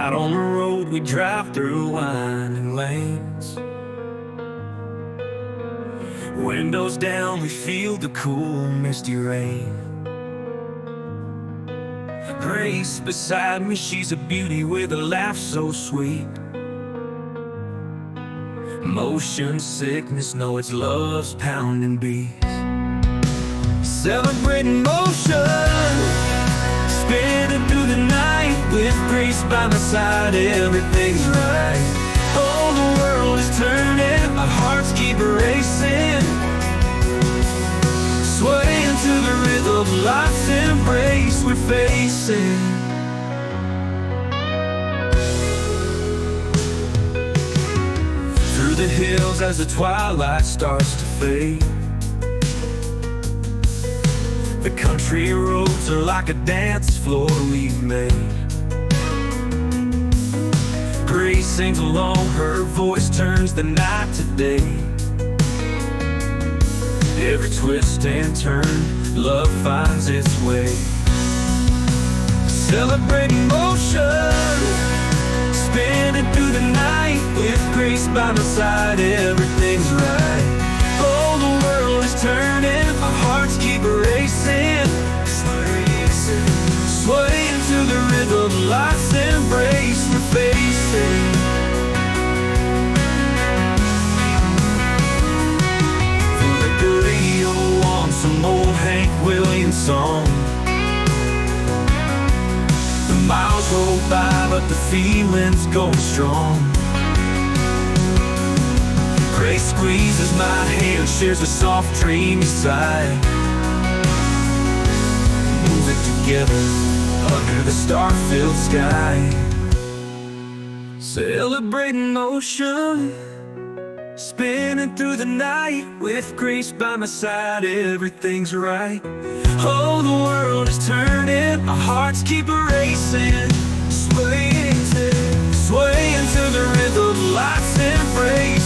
Out on the road we drive through winding lanes. Windows down, we feel the cool misty rain. Grace beside me, she's a beauty with a laugh so sweet. Motion sickness, no, it's love's pounding beat. Celebrating motion, spinning through the night with grace by my side, everything's right. Oh, the world is turning, our hearts keep racing, swaying to the rhythm of life's embrace we're facing. Through the hills as the twilight starts to fade, the country roads are like a dance floor we've made. Grace sings along, her voice turns the night to day. Every twist and turn, love finds its way. Celebrating motion, spinning through the night with grace by my side, everything's right. Oh, the world is turning, our hearts keep racing, swaying to the rhythm of life's embrace we're facing. Feel the radio on some old Hank Williams song. The miles roll by, but the feeling's going strong. Grace squeezes my hand, shares a soft dreamy sigh. Move it together under the star-filled sky. Celebrating motion, spinning through the night with grace by my side, everything's right. Oh, the world is turning, our hearts keep racing, swaying to the rhythm of life's embrace.